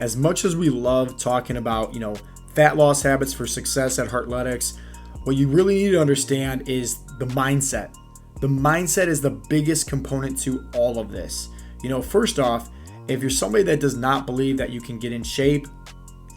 as much as we love talking about, fat loss habits for success at Heartletics, what you really need to understand is the mindset. The mindset is the biggest component to all of this. First off, if you're somebody that does not believe that you can get in shape,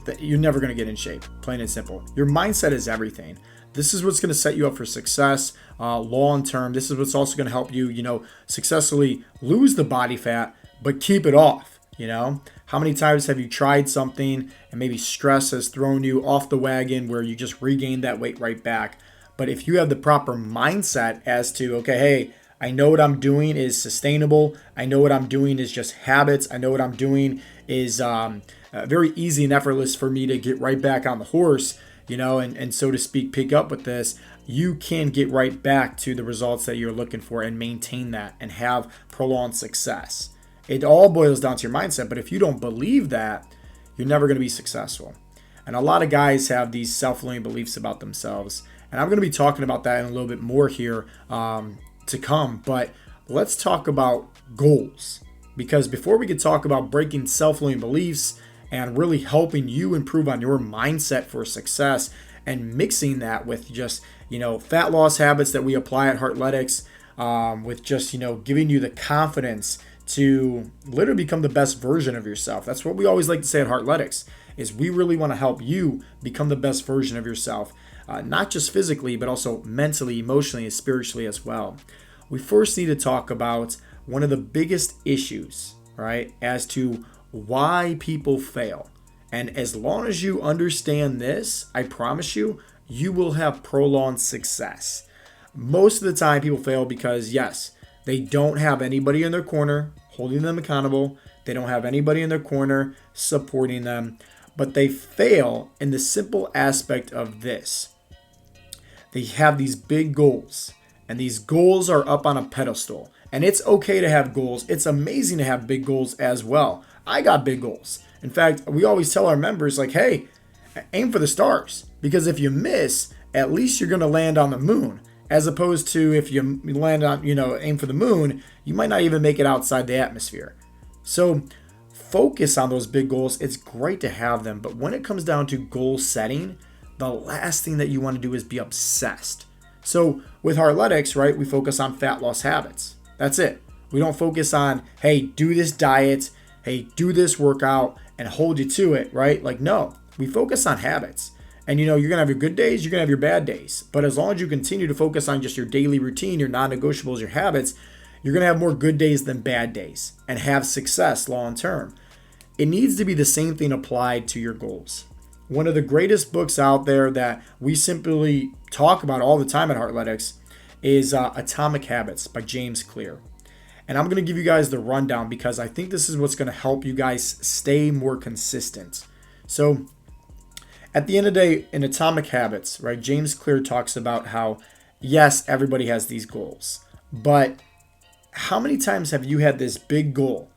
that you're never going to get in shape, plain and simple. Your mindset is everything. This is what's going to set you up for success long term. This is what's also going to help you, successfully lose the body fat, but keep it off. How many times have you tried something and maybe stress has thrown you off the wagon where you just regained that weight right back? But if you have the proper mindset as to, okay, hey, I know what I'm doing is sustainable. I know what I'm doing is just habits. I know what I'm doing is very easy and effortless for me to get right back on the horse, and so to speak, pick up with this. You can get right back to the results that you're looking for and maintain that and have prolonged success. It all boils down to your mindset, but if you don't believe that, you're never going to be successful. And a lot of guys have these self-limiting beliefs about themselves, and I'm going to be talking about that in a little bit more here to come, but let's talk about goals, because before we could talk about breaking self-limiting beliefs and really helping you improve on your mindset for success and mixing that with just, fat loss habits that we apply at Heartletics, with just, giving you the confidence to literally become the best version of yourself. That's what we always like to say at Heartletics, is we really want to help you become the best version of yourself, not just physically, but also mentally, emotionally, and spiritually as well. We first need to talk about one of the biggest issues, right, as to why people fail. And as long as you understand this, I promise you, you will have prolonged success. Most of the time people fail because, yes, they don't have anybody in their corner holding them accountable. They don't have anybody in their corner supporting them. But they fail in the simple aspect of this. They have these big goals, and these goals are up on a pedestal. And it's okay to have goals. It's amazing to have big goals as well. I got big goals. In fact, we always tell our members, like, hey, aim for the stars. Because if you miss, at least you're going to land on the moon. As opposed to if you land on, aim for the moon, you might not even make it outside the atmosphere. So focus on those big goals. It's great to have them. But when it comes down to goal setting, the last thing that you want to do is be obsessed. So with Heartletics, right, we focus on fat loss habits. That's it. We don't focus on, hey, do this diet, hey, do this workout, and hold you to it, right? Like, no, we focus on habits. And you're going to have your good days, you're going to have your bad days. But as long as you continue to focus on just your daily routine, your non-negotiables, your habits, you're going to have more good days than bad days and have success long term. It needs to be the same thing applied to your goals. One of the greatest books out there that we simply talk about all the time at Heartletics is Atomic Habits by James Clear. And I'm going to give you guys the rundown because I think this is what's going to help you guys stay more consistent. So at the end of the day, in Atomic Habits, right, James Clear talks about how, yes, everybody has these goals, but how many times have you had this big goal?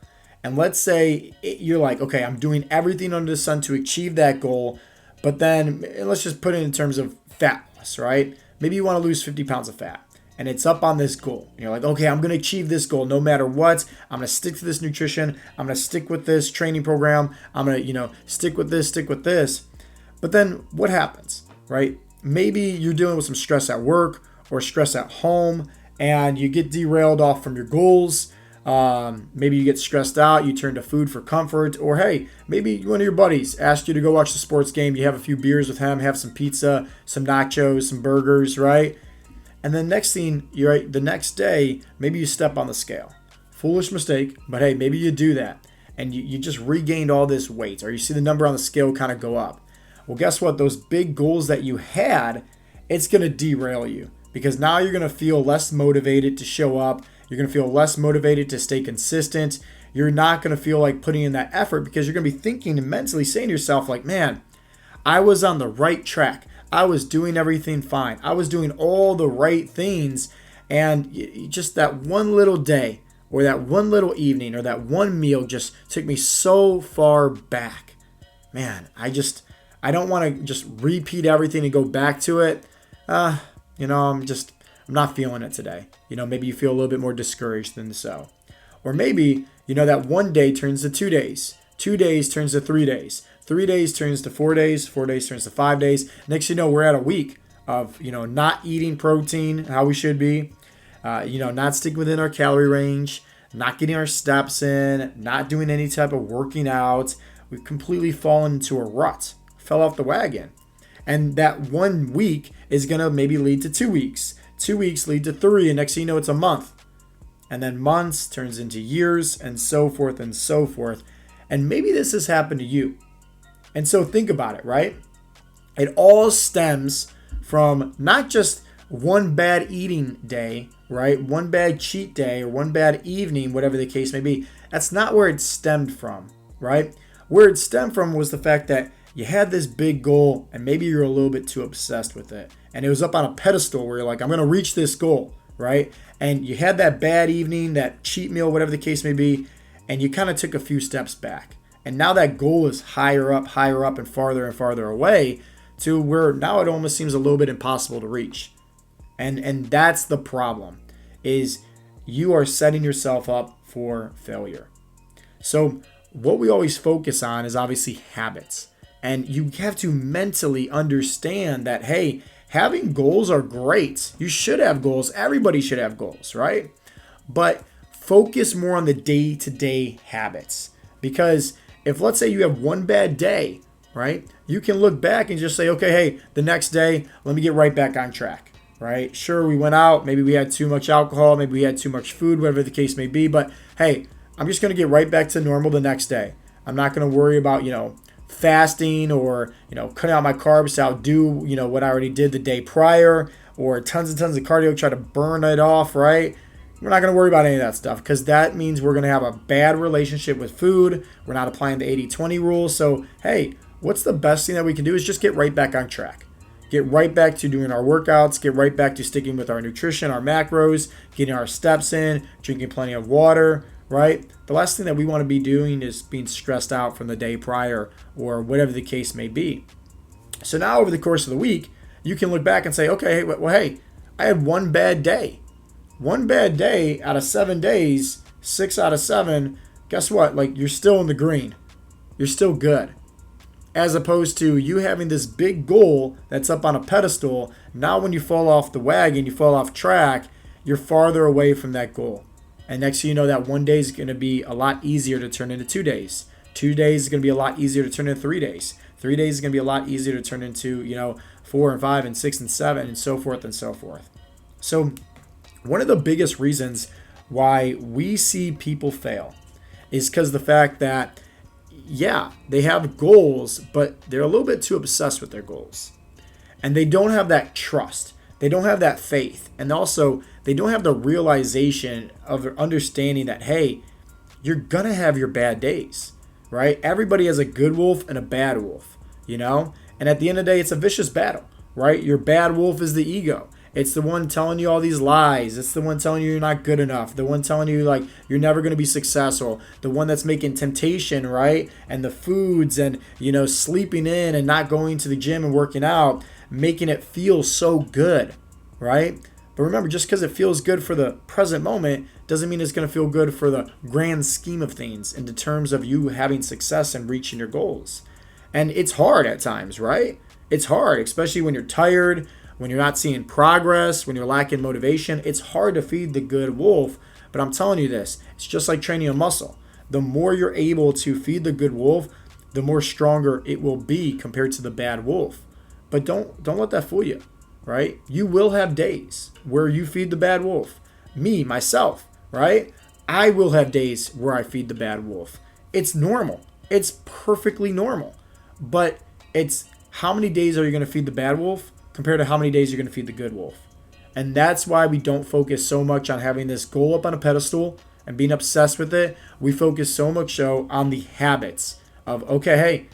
And let's say you're like, okay, I'm doing everything under the sun to achieve that goal, but then let's just put it in terms of fat loss, right? Maybe you want to lose 50 pounds of fat, and it's up on this goal. You're like, okay, I'm going to achieve this goal no matter what. I'm going to stick to this nutrition. I'm going to stick with this training program. I'm going to, stick with this. But then what happens, right? Maybe you're dealing with some stress at work or stress at home, and you get derailed off from your goals. Maybe you get stressed out, you turn to food for comfort, or hey, maybe one of your buddies asked you to go watch the sports game. You have a few beers with him, have some pizza, some nachos, some burgers, right? And then next thing, the next day, maybe you step on the scale. Foolish mistake, but hey, maybe you do that. And you just regained all this weight, or you see the number on the scale kind of go up. Well, guess what? Those big goals that you had, it's going to derail you because now you're going to feel less motivated to show up. You're going to feel less motivated to stay consistent. You're not going to feel like putting in that effort because you're going to be thinking and mentally saying to yourself like, man, I was on the right track. I was doing everything fine. I was doing all the right things. And just that one little day or that one little evening or that one meal just took me so far back. Man, I don't want to just repeat everything and go back to it. I'm not feeling it today. Maybe you feel a little bit more discouraged than so. Or maybe, that one day turns to 2 days 2 days turns to 3 days. 3 days turns to 4 days. 4 days turns to 5 days. Next you know, we're at a week of, not eating protein how we should be, not sticking within our calorie range, not getting our steps in, not doing any type of working out. We've completely fallen into a rut, fell off the wagon. And that 1 week is going to maybe lead to 2 weeks. 2 weeks lead to 3, and next thing you know, it's a month. And then months turns into years, and so forth and so forth. And maybe this has happened to you. And so think about it, right? It all stems from not just one bad eating day, right? One bad cheat day or one bad evening, whatever the case may be. That's not where it stemmed from, right? Where it stemmed from was the fact that you had this big goal and maybe you're a little bit too obsessed with it. And it was up on a pedestal where you're like, I'm going to reach this goal, right? And you had that bad evening, that cheat meal, whatever the case may be, and you kind of took a few steps back. And now that goal is higher up, and farther away to where now it almost seems a little bit impossible to reach. And that's the problem, is you are setting yourself up for failure. So what we always focus on is obviously habits. And you have to mentally understand that, hey, having goals are great. You should have goals. Everybody should have goals, right? But focus more on the day-to-day habits. Because if, let's say, you have one bad day, right, you can look back and just say, okay, hey, the next day, let me get right back on track, right? Sure, we went out. Maybe we had too much alcohol. Maybe we had too much food, whatever the case may be. But, hey, I'm just going to get right back to normal the next day. I'm not going to worry about, fasting or, cutting out my carbs to outdo, what I already did the day prior, or tons and tons of cardio, try to burn it off, right? We're not going to worry about any of that stuff, because that means we're going to have a bad relationship with food. We're not applying the 80-20 rule. So, hey, what's the best thing that we can do is just get right back on track. Get right back to doing our workouts, get right back to sticking with our nutrition, our macros, getting our steps in, drinking plenty of water, right? The last thing that we want to be doing is being stressed out from the day prior or whatever the case may be. So now over the course of the week, you can look back and say, okay, well, hey, I had one bad day. One bad day out of 7 days, 6 out of 7, guess what? Like, you're still in the green. You're still good. As opposed to you having this big goal that's up on a pedestal. Now when you fall off the wagon, you fall off track, you're farther away from that goal. And next thing you know, that 1 day is going to be a lot easier to turn into 2 days. 2 days is going to be a lot easier to turn into 3 days. 3 days is going to be a lot easier to turn into, 4 and 5 and 6 and 7 and so forth and so forth. So one of the biggest reasons why we see people fail is because the fact that, yeah, they have goals, but they're a little bit too obsessed with their goals. And they don't have that trust. They don't have that faith. And also, they don't have the realization of understanding that, hey, you're going to have your bad days, right? Everybody has a good wolf and a bad wolf, And at the end of the day, it's a vicious battle, right? Your bad wolf is the ego. It's the one telling you all these lies. It's the one telling you you're not good enough. The one telling you, like, you're never going to be successful. The one that's making temptation, right? And the foods and, sleeping in and not going to the gym and working out, making it feel so good, right? But remember, just because it feels good for the present moment doesn't mean it's going to feel good for the grand scheme of things in the terms of you having success and reaching your goals. And it's hard at times, right? It's hard, especially when you're tired, when you're not seeing progress, when you're lacking motivation. It's hard to feed the good wolf, but I'm telling you this, it's just like training a muscle. The more you're able to feed the good wolf, the more stronger it will be compared to the bad wolf. But don't let that fool you, right? You will have days where you feed the bad wolf. Me, myself, right? I will have days where I feed the bad wolf. It's normal. It's perfectly normal. But it's how many days are you going to feed the bad wolf compared to how many days you're going to feed the good wolf. And that's why we don't focus so much on having this goal up on a pedestal and being obsessed with it. We focus so much so on the habits of, okay, hey,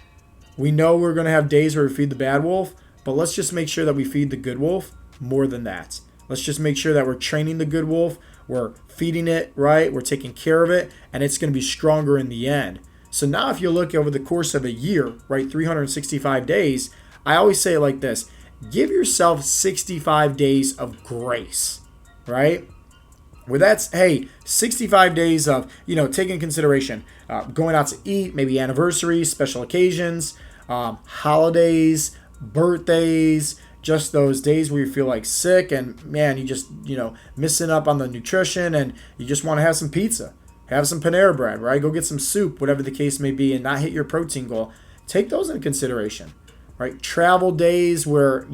we know we're going to have days where we feed the bad wolf, but let's just make sure that we feed the good wolf more than that. Let's just make sure that we're training the good wolf, we're feeding it, right? We're taking care of it, and it's going to be stronger in the end. So now if you look over the course of a year, right, 365 days, I always say it like this. Give yourself 65 days of grace, right? where that's, hey, 65 days of, taking consideration, going out to eat, maybe anniversaries, special occasions, holidays, birthdays, just those days where you feel like sick and man, you just, missing up on the nutrition and you just want to have some pizza, have some Panera bread, right? Go get some soup, whatever the case may be, and not hit your protein goal. Take those into consideration. Right? Travel days where,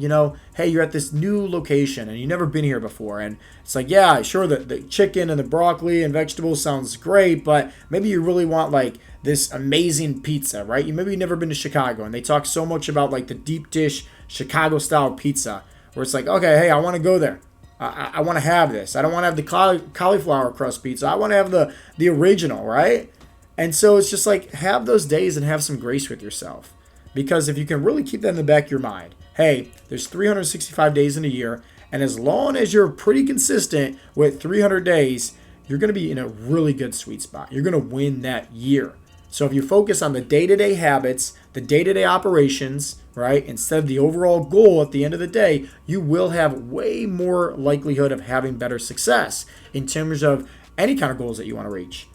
hey, you're at this new location and you've never been here before. And it's like, yeah, sure, the chicken and the broccoli and vegetables sounds great, but maybe you really want like this amazing pizza, right? Maybe you've never been to Chicago and they talk so much about like the deep dish Chicago style pizza where it's like, okay, hey, I want to go there. I want to have this. I don't want to have the cauliflower crust pizza. I want to have the original, right? And so it's just like have those days and have some grace with yourself. Because if you can really keep that in the back of your mind, hey, there's 365 days in a year, and as long as you're pretty consistent with 300 days, you're going to be in a really good sweet spot. You're going to win that year. So if you focus on the day-to-day habits, the day-to-day operations, right, instead of the overall goal at the end of the day, you will have way more likelihood of having better success in terms of any kind of goals that you want to reach,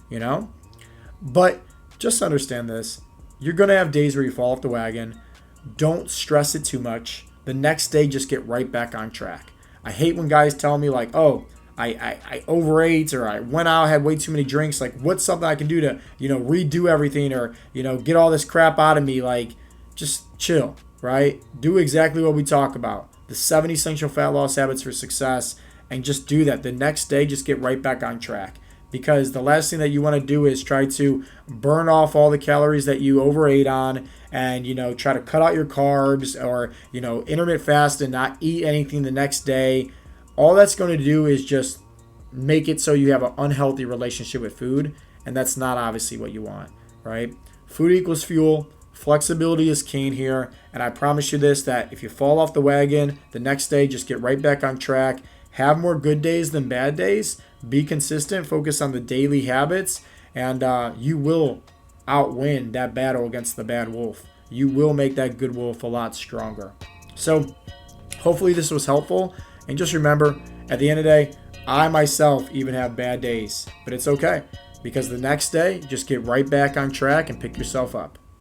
But just understand this. You're going to have days where you fall off the wagon. Don't stress it too much. The next day, just get right back on track. I hate when guys tell me like, oh, I overate or I went out, had way too many drinks. Like, what's something I can do to, redo everything or, get all this crap out of me? Like, just chill, right? Do exactly what we talk about. The 7 essential fat loss habits for success and just do that. The next day, just get right back on track. Because the last thing that you want to do is try to burn off all the calories that you overate on and, try to cut out your carbs or, intermittent fast and not eat anything the next day. All that's going to do is just make it so you have an unhealthy relationship with food. And that's not obviously what you want, right? Food equals fuel. Flexibility is key here. And I promise you this, that if you fall off the wagon, the next day, just get right back on track. Have more good days than bad days. Be consistent, focus on the daily habits, and you will outwin that battle against the bad wolf. You will make that good wolf a lot stronger. So hopefully this was helpful. And just remember, at the end of the day, I myself even have bad days, but it's okay because the next day, just get right back on track and pick yourself up.